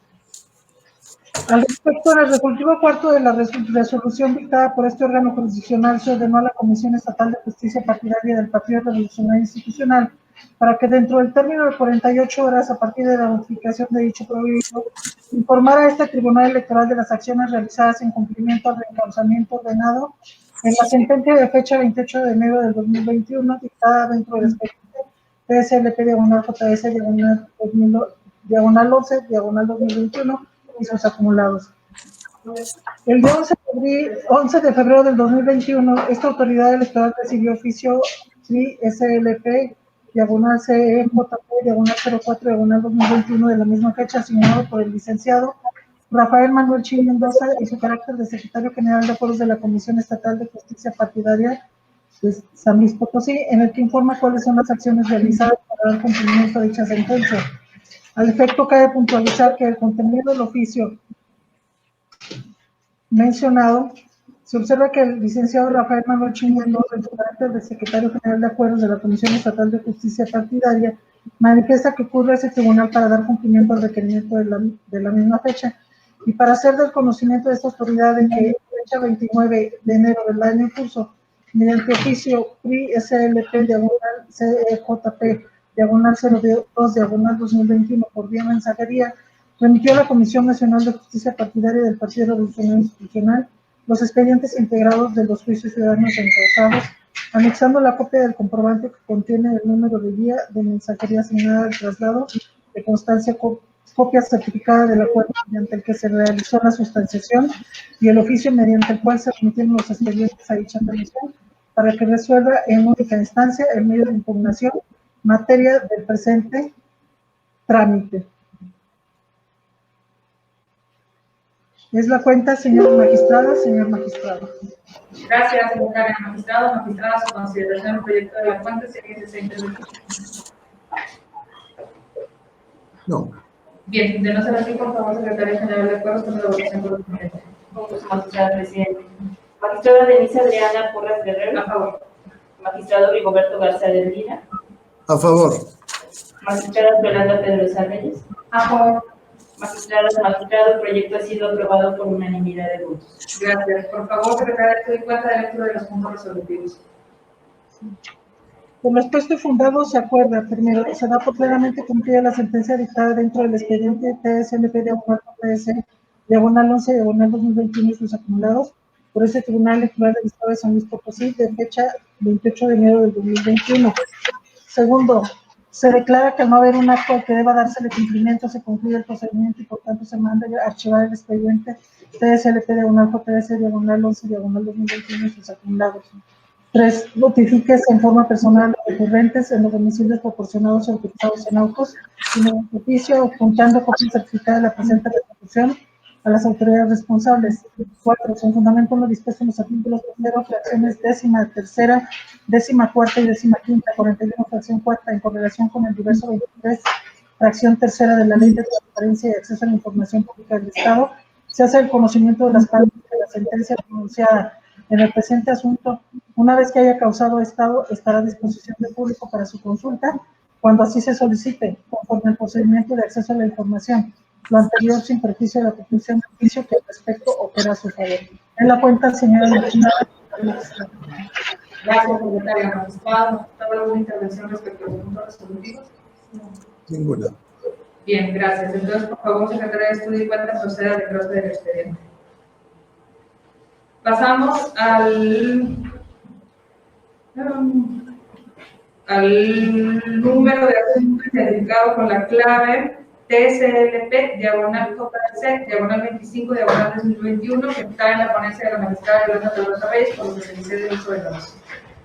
Al respecto, en el resolutivo cuarto de la resolución dictada por este órgano jurisdiccional, se ordenó a la Comisión Estatal de Justicia Partidaria del Partido Revolucionario Institucional para que dentro del término de 48 horas a partir de la notificación de dicho proyecto, informara a este Tribunal Electoral de las acciones realizadas en cumplimiento al reencauzamiento ordenado en la sentencia de fecha 28 de enero del 2021, dictada dentro del expediente TSLP diagonal JS diagonal 11 diagonal 2021 y sus acumulados. El día 11 de febrero del 2021, esta autoridad electoral recibió oficio SLP diagonal CEJP diagonal 04 diagonal 2021 de la misma fecha, asignado por el licenciado Rafael Manuel Chin Mendoza y su carácter de secretario general de acuerdos de la Comisión Estatal de Justicia Partidaria de San Luis Potosí, en el que informa cuáles son las acciones realizadas para dar cumplimiento a dicha sentencia. Al efecto, cabe puntualizar que el contenido del oficio mencionado, se observa que el licenciado Rafael Manuel Chin Mendoza, en su carácter de secretario general de acuerdos de la Comisión Estatal de Justicia Partidaria, manifiesta que ocurre a ese tribunal para dar cumplimiento al requerimiento de la misma fecha y para hacer del conocimiento de esta autoridad en que fecha 29 de enero del año en curso, mediante oficio PRI SLP diagonal CEJP diagonal 02, diagonal 2021, por vía mensajería, remitió a la Comisión Nacional de Justicia Partidaria del Partido Revolucionario Institucional los expedientes integrados de los juicios ciudadanos encausados, anexando la copia del comprobante que contiene el número de guía de mensajería asignada al traslado, de constancia copia certificada del acuerdo mediante el que se realizó la sustanciación y el oficio mediante el cual se remitieron los expedientes a dicha comisión para que resuelva en única instancia el medio de impugnación materia del presente trámite. Es la cuenta, señor magistrado, señor magistrado. Gracias, secretaria. Magistrado, magistrada, su consideración del proyecto de la cuenta, si alguien desea intervenir. No. Bien, de no ser así, por favor, secretaria general de acuerdos con la votación correspondiente. Con gusto, magistrada presidente. Magistrada Denise Adriana Porras Guerrero. A favor. Magistrado Rigoberto Garza de Lira. A favor. Magistrada Yolanda Pedrosa Reyes. A favor. Magistradas, magistrado, el proyecto ha sido aprobado por unanimidad de votos. Gracias. Por favor, secretaria, doy cuenta de lectura de los puntos resolutivos. Por lo expuesto y fundado, se acuerda, primero, se da por plenamente cumplida la sentencia dictada dentro del expediente TSLP diagonal PS, diagonal 11, diagonal 2021 y sus acumulados, por ese Tribunal Electoral del Estado de San Luis Potosí, de fecha 28 de enero del 2021. Segundo, se declara que al no haber un acto al que deba dársele cumplimiento, se concluye el procedimiento y por tanto se manda a archivar el expediente TSLP diagonal JS, diagonal 11, diagonal 2021 y sus acumulados. 3. Notifíquese en forma personal a los recurrentes en los domicilios proporcionados o autorizados en autos, sin ningún oficio, juntando copia certificada de la presente resolución a las autoridades responsables. 4. Con fundamento en lo dispuesto en los artículos 3, fracciones 13ª, 14ª y 15ª, 41, fracción 4, en correlación con el diverso 23, fracción 3 de la Ley de Transparencia y Acceso a la Información Pública del Estado, se hace el conocimiento de las partes de la sentencia pronunciada en el presente asunto. Una vez que haya causado estado, estará a disposición del público para su consulta, cuando así se solicite, conforme al procedimiento de acceso a la información. Lo anterior sin perjuicio de la conclusión del juicio que al respecto opera a su favor. En la cuenta, señora magistrada. Gracias, secretaria. Magistrado, ¿habrá alguna intervención respecto a los puntos resolutivos? No. Ninguna. Bien, gracias. Entonces, por favor, secretaria de Estudio y Cuenta, proceda al desglose del expediente. Pasamos al número de asunto identificado con la clave TSLP, diagonal JC, diagonal 25, diagonal 2021, que está en la ponencia de la magistrada Yolanda Pedrosa Reyes, por lo que se inició el uso de los.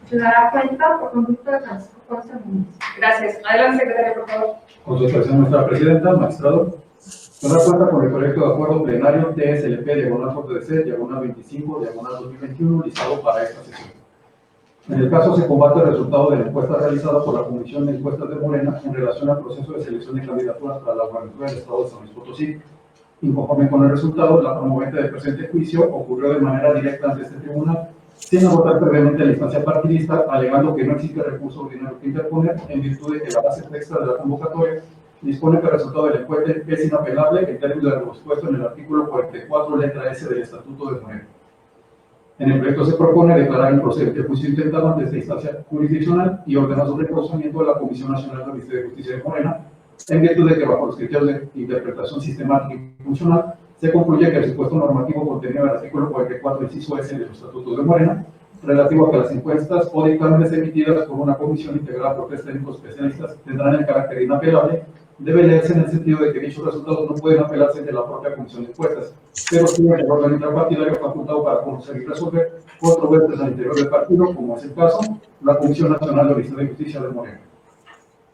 Se dará cuenta por conducto de Francisco Ponce Muñoz. Gracias. Adelante, secretaria, por favor. Con su expresión, nuestra presidenta, magistrado, se da cuenta con el proyecto de acuerdo plenario TSLP, diagonal JDC, diagonal 25, diagonal 2021, listado para esta sesión. En el caso se combate el resultado de la encuesta realizada por la Comisión de Encuestas de Morena en relación al proceso de selección de candidaturas para la gubernatura del Estado de San Luis Potosí. Inconforme con el resultado, la promovente del presente juicio ocurrió de manera directa ante este tribunal, sin agotar previamente la instancia partidista, alegando que no existe recurso ordinario que interponer, en virtud de que la base texta de la convocatoria dispone que el resultado de la encuesta es inapelable en términos de lo expuesto en el artículo 44, letra S del Estatuto de Morena. En el proyecto se propone declarar improcedente el juicio intentado ante esta instancia jurisdiccional y ordena su reconocimiento a la Comisión Nacional de Ministerio de Justicia de Morena, en virtud de que bajo los criterios de interpretación sistemática y funcional se concluye que el supuesto normativo contenido en el artículo 44, inciso S de los Estatutos de Morena, relativo a que las encuestas o dictámenes emitidas por una comisión integrada por 3 técnicos especialistas tendrán el carácter inapelable, debe leerse en el sentido de que dichos resultados no pueden apelarse de la propia comisión de encuestas, pero tiene el órgano intrapartidario facultado para conocer y resolver controversias al interior del partido, como es el caso, la Comisión Nacional de Ministerio de Justicia de Morena.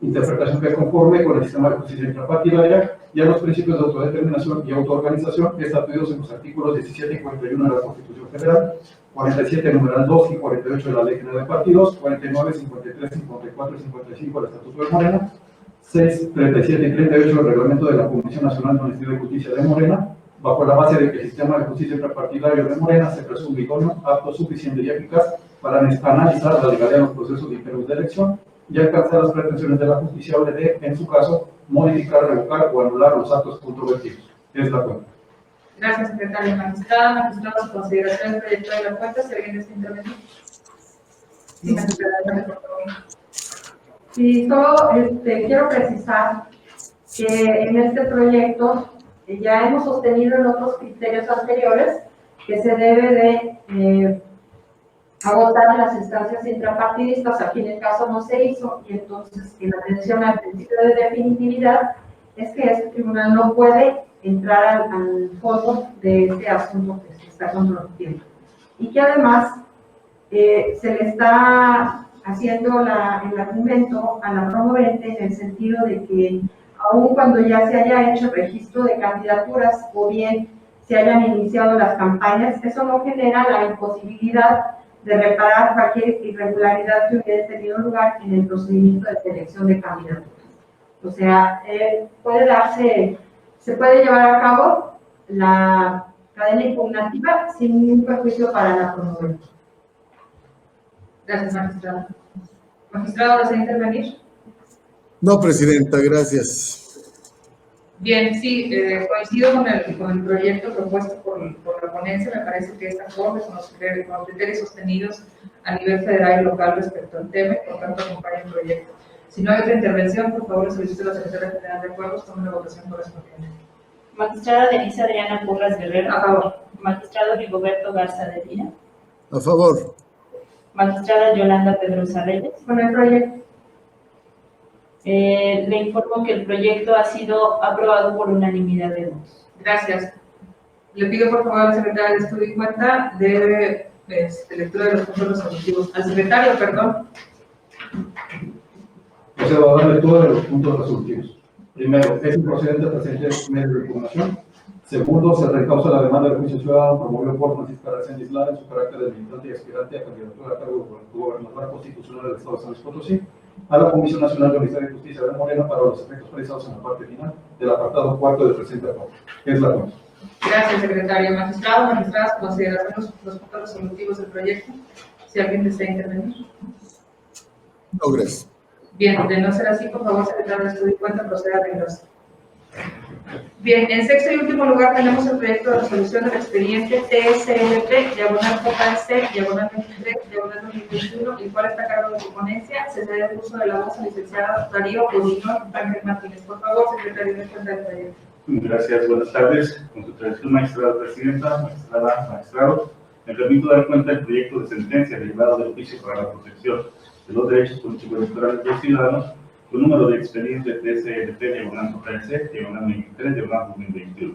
Interpretación que conforme con el sistema de justicia intrapartidaria y a los principios de autodeterminación y autoorganización establecidos en los artículos 17 y 41 de la Constitución Federal, 47 numeral 2 y 48 de la Ley General de Partidos, 49, 53, 54 y 55 del Estatuto de Morena, 6, 37 y 38 del Reglamento de la Comisión Nacional de Ministerio de Justicia de Morena, bajo la base de que el sistema de justicia intrapartidario de Morena se presume idóneo, apto, suficiente y eficaz para analizar la legalidad de los procesos de interés de elección y alcanzar las pretensiones de la justiciable de, en su caso, modificar, revocar o anular los actos controvertidos. Es la cuenta. Gracias, secretaria. Magistrada, magistrado, su consideración del proyecto de la cuenta, si alguien desea intervenir. Sí, magistrada, por favor. Sí, solo quiero precisar que en este proyecto ya hemos sostenido en otros criterios anteriores que se debe de agotar las instancias intrapartidistas. Aquí en el caso no se hizo, y entonces en atención al principio de definitividad es que este tribunal no puede entrar al fondo de este asunto que se está controlando, y que además se le está haciendo el argumento a la promovente en el sentido de que aun cuando ya se haya hecho registro de candidaturas o bien se hayan iniciado las campañas, eso no genera la imposibilidad de reparar cualquier irregularidad que hubiera tenido lugar en el procedimiento de selección de candidaturas. O sea, se puede llevar a cabo la cadena impugnativa sin ningún perjuicio para la promovente. Gracias, magistrado. Magistrado, ¿desea intervenir? No, presidenta, gracias. Bien, sí, coincido con el proyecto propuesto por la ponencia. Me parece que está acorde con los criterios sostenidos a nivel federal y local respecto al tema, y por tanto acompaña el proyecto. Si no hay otra intervención, por favor, solicito a la Secretaria General de Acuerdos con una votación correspondiente. Magistrada Denise Adriana Porras Guerrero. A favor. Magistrado Rigoberto Garza de Lira. A favor. Magistrada Yolanda Pedrosa Reyes. Con el proyecto. Le informo que el proyecto ha sido aprobado por unanimidad de votos. Gracias. Le pido por favor al secretario de Estudio y Cuenta de lectura de los puntos resolutivos. Al secretario, perdón. Procedo a dar lectura de los puntos resolutivos. Primero, es improcedente presente medio de impugnación. Segundo, se recausa la demanda de juicio ciudadano promovido por Francisca Aracena Isla en su carácter de militante y aspirante a candidatura a cargo de gobernadora constitucional del Estado de San Luis Potosí a la Comisión Nacional de Honestidad y Justicia de Morena para los efectos precisados en la parte final del apartado cuarto del presente acuerdo. Es la cuenta. Gracias, secretario. Magistrado, magistradas, considerarán los puntos resolutivos del proyecto. Si alguien desea intervenir. No, gracias. Bien, de no ser así, por favor, secretario de Estudio y Cuenta, proceda a reglosar. Bien, en sexto y último lugar tenemos el proyecto de resolución del expediente TSLP, diagonal JC, diagonal 23, diagonal 2021, el cual está a cargo de su ponencia. Se cede el uso de la voz al licenciado Darío Odinón Ángel Martínez. Por favor, secretario de Cuenta del proyecto. Gracias, buenas tardes. Con su tradición, magistrada presidenta, magistrado, me permito dar cuenta del proyecto de sentencia derivado del juicio para la protección de los derechos políticos electorales de los ciudadanos, con número de expediente TSLP, diagonal JC, diagonal 23, diagonal 2021,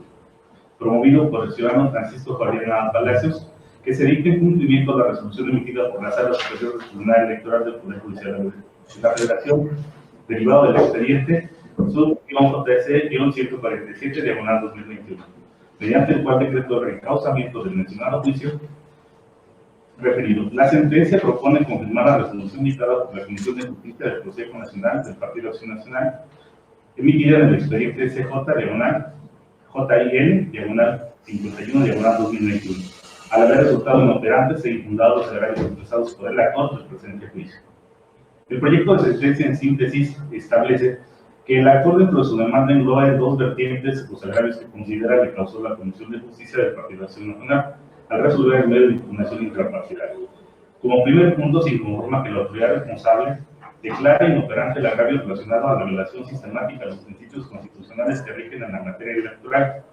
promovido por el ciudadano Francisco Fabián Palacios, que se dicta en cumplimiento a la resolución emitida por la Sala Superior del Tribunal Electoral del Poder Judicial de la Federación, derivado del expediente sub-JC-147, diagonal 2021, mediante el cual decretó el reencauzamiento del mencionado juicio referido. La sentencia propone confirmar la resolución dictada por la Comisión de Justicia del Consejo Nacional del Partido Acción Nacional, emitida en el expediente CJ, diagonal JIN, diagonal 51, diagonal 2021, al haber resultado inoperantes e infundados los agravios expresados por el actor del presente juicio. El proyecto de sentencia, en síntesis, establece que el actor, dentro de su demanda, engloba en dos vertientes los agravios que considera le causó la Comisión de Justicia del Partido Acción Nacional al resolver el medio de impugnación intraparcial. Como primer punto, se informa que la autoridad responsable declara inoperante el agravio relacionado a la violación sistemática de los principios constitucionales que rigen en la materia electoral,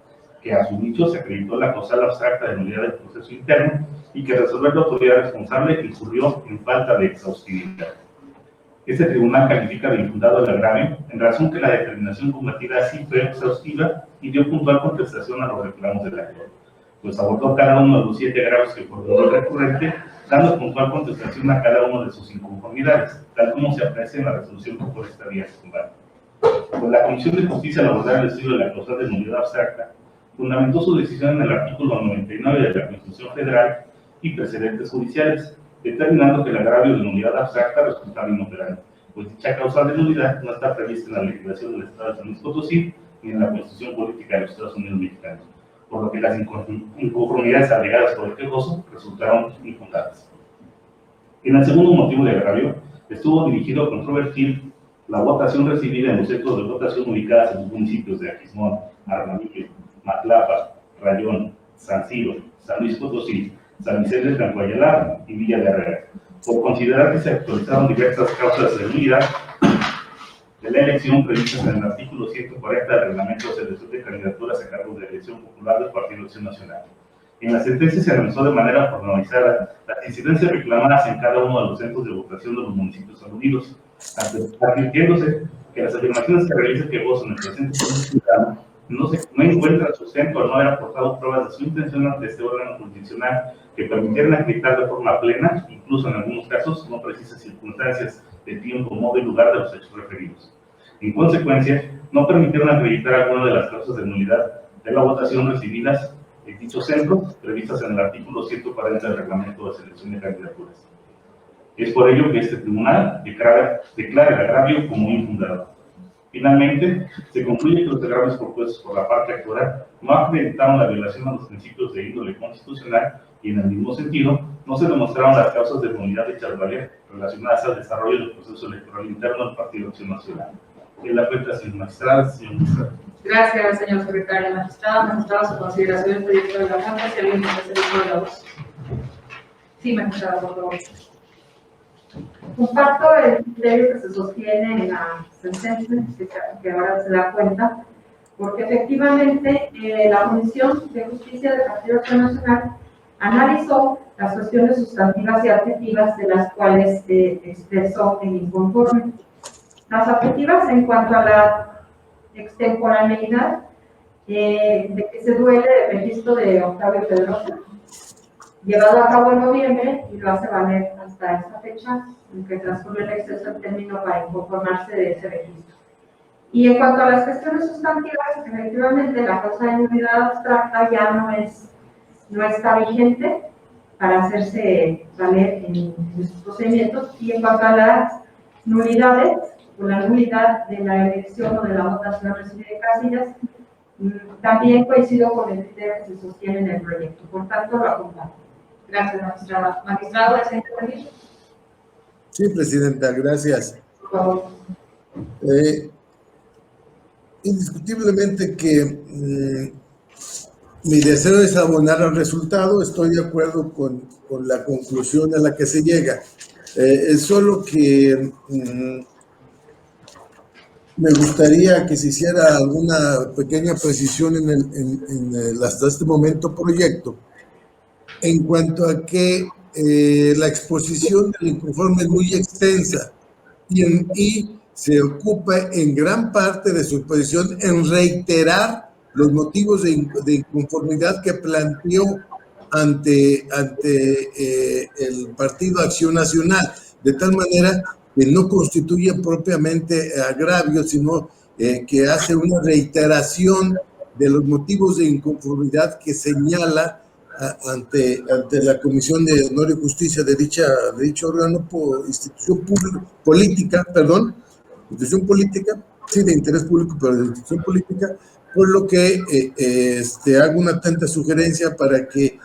que a su dicho se acreditó la causal abstracta de nulidad del proceso interno y que resolver la autoridad responsable incurrió en falta de exhaustividad. Este tribunal califica de infundado el agravio en razón que la determinación combatida sí fue exhaustiva y dio puntual contestación a los reclamos del actor, pues abordó cada uno de los 7 agravios que formuló el recurrente, dando puntual contestación a cada uno de sus inconformidades, tal como se aprecia en la resolución que por esta vía se combate. Pues la Comisión de Justicia, al abordar el estudio de la causal de nulidad abstracta, fundamentó su decisión en el artículo 99 de la Constitución Federal y precedentes judiciales, determinando que el agravio de nulidad abstracta resultaba inoperante, pues dicha causal de nulidad no está prevista en la legislación del Estado de San Luis Potosí ni en la Constitución Política de los Estados Unidos Mexicanos, por lo que las inconformidades alegadas por el quejoso resultaron infundadas. En el segundo motivo de agravio, estuvo dirigido a controvertir la votación recibida en los centros de votación ubicados en los municipios de Aquismón, Armanillo, Matlapa, Rayón, San Ciro, San Luis Potosí, San Vicente de Tlancoayalá y Villa de Herrera, por considerar que se actualizaron diversas causas de nulidad de la elección previstas en el artículo 140 del Reglamento de Selección de Candidaturas a cargo de la elección popular del Partido Acción Nacional. En la sentencia se analizó de manera pormenorizada las incidencias reclamadas en cada uno de los centros de votación de los municipios aludidos, advirtiéndose que las afirmaciones que realiza que gozan el presente ciudadano no encuentran sustento al no haber aportado pruebas de su intención ante este órgano jurisdiccional que permitieran acreditar de forma plena, incluso en algunos casos, no precisas circunstancias de tiempo, modo y lugar de los hechos referidos. En consecuencia, no permitieron acreditar alguna de las causas de nulidad de la votación recibidas en dichos centros, previstas en el artículo 140 del Reglamento de Selección de Candidaturas. Es por ello que este tribunal declara el agravio como infundado. Finalmente, se concluye que los agravios propuestos por la parte actora no acreditaron la violación a los principios de índole constitucional y, en el mismo sentido, no se demostraron las causas de nulidad de Charvalia relacionadas al desarrollo del proceso electoral interno del Partido Acción Nacional. En la cuenta, señor magistrado, señor magistrado. Gracias, señor secretario. Magistrado, su consideración del proyecto de la Junta, si alguien puede hacer uso de la voz. Sí, magistrado, por favor. Comparto el criterio que se sostiene en la sentencia, que ahora se da cuenta, porque efectivamente la Comisión de Justicia del Partido Acción Nacional analizó las cuestiones sustantivas y adjetivas de las cuales expresó el inconforme. Las adjetivas en cuanto a la extemporaneidad de que se duele el registro de Octavio Pedrosa, llevado a cabo en noviembre y lo hace valer hasta esta fecha, en que transcurre el exceso del término para inconformarse de ese registro. Y en cuanto a las cuestiones sustantivas, efectivamente la causa de nulidad abstracta ya no está vigente para hacerse valer en estos procedimientos. Y en cuanto a las nulidades, o la nulidad de la elección o de la votación recibida de casillas, también coincido con el criterio que se sostiene en el proyecto. Por tanto, lo acompaño. Gracias, magistrada. Magistrado, ¿desea intervenir? Sí, presidenta, gracias. Por favor. Indiscutiblemente que mi deseo es abonar al resultado, estoy de acuerdo con la conclusión a la que se llega. Es solo que me gustaría que se hiciera alguna pequeña precisión en el hasta este momento proyecto, en cuanto a que la exposición del inconforme es muy extensa y se ocupa en gran parte de su exposición en reiterar los motivos de inconformidad que planteó ante el Partido Acción Nacional, de tal manera que no constituye propiamente agravio, sino que hace una reiteración de los motivos de inconformidad que señala ante la Comisión de Honor y Justicia de dicho órgano, institución política, sí, de interés público, pero de institución política, por lo que hago una atenta sugerencia para que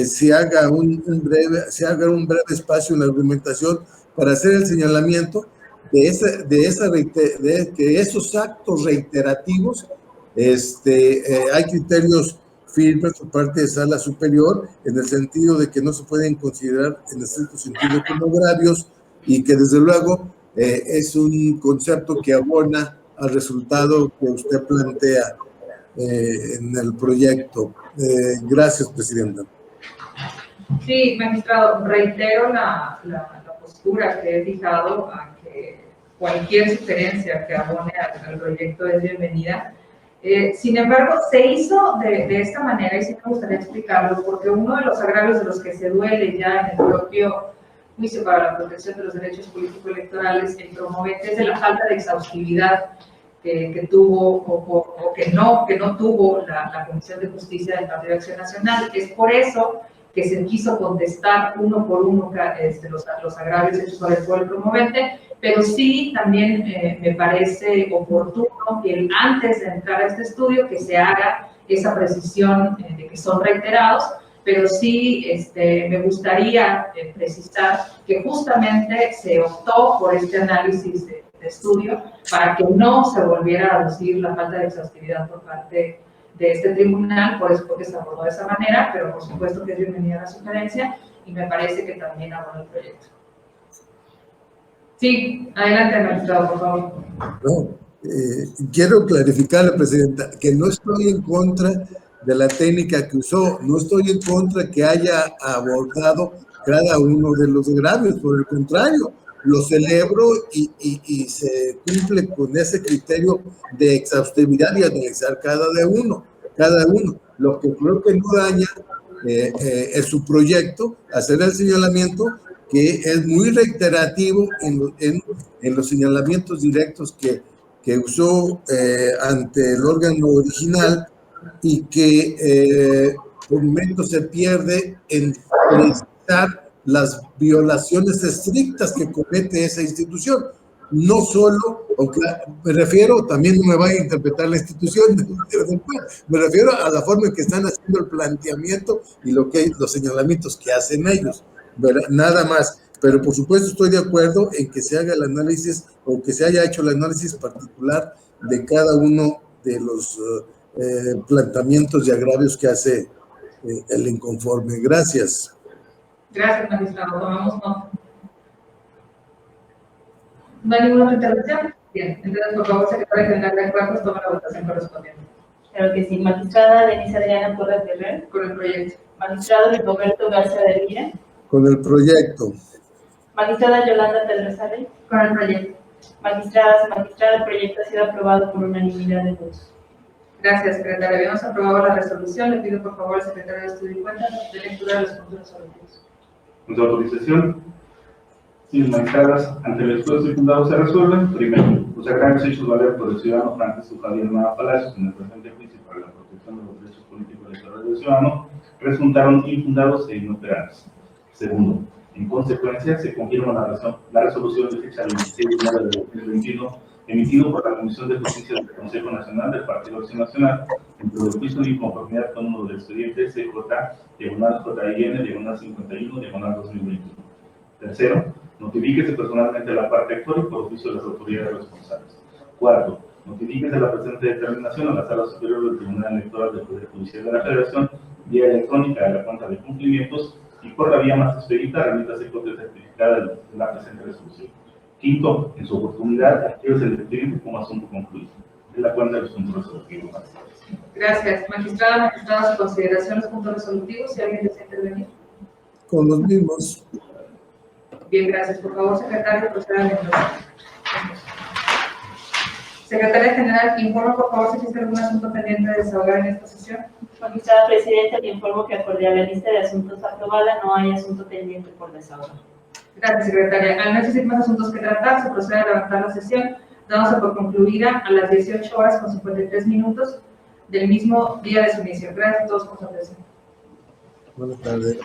se haga un breve espacio en la argumentación para hacer el señalamiento de que esos actos reiterativos, hay criterios firmes por parte de Sala Superior en el sentido de que no se pueden considerar en estricto sentido como agravios y que desde luego es un concepto que abona al resultado que usted plantea en el proyecto. Gracias, presidenta. Sí, magistrado, reitero la postura que he fijado a que cualquier sugerencia que abone al proyecto es bienvenida. Sin embargo, se hizo de esta manera, y sí me gustaría explicarlo, porque uno de los agravios de los que se duele ya en el propio juicio para la protección de los derechos político-electorales, el promovente, es de la falta de exhaustividad que tuvo o que no tuvo la Comisión de Justicia del Partido de Acción Nacional. Es por eso que se quiso contestar uno por uno los agravios hechos por el promovente, pero sí también me parece oportuno que antes de entrar a este estudio que se haga esa precisión de que son reiterados, pero sí me gustaría precisar que justamente se optó por este análisis de estudio para que no se volviera a aducir la falta de exhaustividad por parte de este tribunal, por eso porque se abordó de esa manera, pero por supuesto que es bienvenida la sugerencia y me parece que también abona el proyecto. Sí, adelante, magistrado, por favor. No, quiero clarificar, Presidenta, que no estoy en contra de la técnica que usó, no estoy en contra que haya abordado cada uno de los agravios, por el contrario, lo celebro y se cumple con ese criterio de exhaustividad y analizar cada uno. Lo que creo que no daña es su proyecto, hacer el señalamiento que es muy reiterativo en los señalamientos directos que usó ante el órgano original y que por momentos se pierde en precisar las violaciones estrictas que comete esa institución. No solo, aunque me refiero, también no me vaya a interpretar la institución, me refiero a la forma en que están haciendo el planteamiento y los señalamientos que hacen ellos, ¿verdad? Nada más. Pero por supuesto estoy de acuerdo en que se haga el análisis o que se haya hecho el análisis particular de cada uno de los planteamientos y agravios que hace el inconforme. Gracias. Gracias, magistrado. Tomamos nota. ¿No hay ninguna otra intervención? Bien, entonces, por favor, secretaria general de acuerdos, toma la votación correspondiente. Claro que sí. Magistrada Denise Adriana Porras Guerrero. Con el proyecto. Magistrado Rigoberto Garza de Elvira. Con el proyecto. Magistrada Yolanda Pedrosales. Con el proyecto. Magistrada, el proyecto ha sido aprobado por unanimidad de votos. Gracias, secretaria. Habíamos aprobado la resolución. Le pido, por favor, al secretario de Estudio y Cuentas de lectura de los puntos resolutivos. Con su autorización, señores magistradas, ante el expuesto y fundado se resuelven. Primero, los agravios hechos valer por el ciudadano Francisco Javier Nava Palacios en el presente juicio para la protección de los derechos políticos electorales del ciudadano resultaron infundados e inoperantes. Segundo, en consecuencia, se confirma la resolución de fecha 26 de enero de 2021 emitido por la Comisión de Justicia del Consejo Nacional del Partido Acción Nacional dentro del juicio de inconformidad con uno del expediente CJ-JIN-51-2021. Tercero, notifíquese personalmente a la parte actora y por oficio de las autoridades responsables. Cuarto, notifíquese la presente determinación a la Sala Superior del Tribunal Electoral del Poder Judicial de la Federación vía electrónica de la cuenta de cumplimientos y por la vía más expedita remítase copia certificada de la presente resolución. Quinto, en su oportunidad, adquiérese el expediente como asunto concluido. Es la cuenta de los puntos resolutivos. Gracias. Magistrada, su consideración los puntos resolutivos, si alguien desea intervenir. Con los mismos. Bien, gracias. Por favor, secretario, proceda a la lectura. Secretaria General, informa, por favor, si existe algún asunto pendiente de desahogar en esta sesión. Magistrada Presidenta, le informo que acorde a la lista de asuntos aprobada no hay asunto pendiente por desahogar. Gracias, secretaria. Al no existir más asuntos que tratar, se procede a levantar la sesión, dándose por concluida a las 18:53 del mismo día de su inicio. Gracias a todos por su atención. Buenas tardes.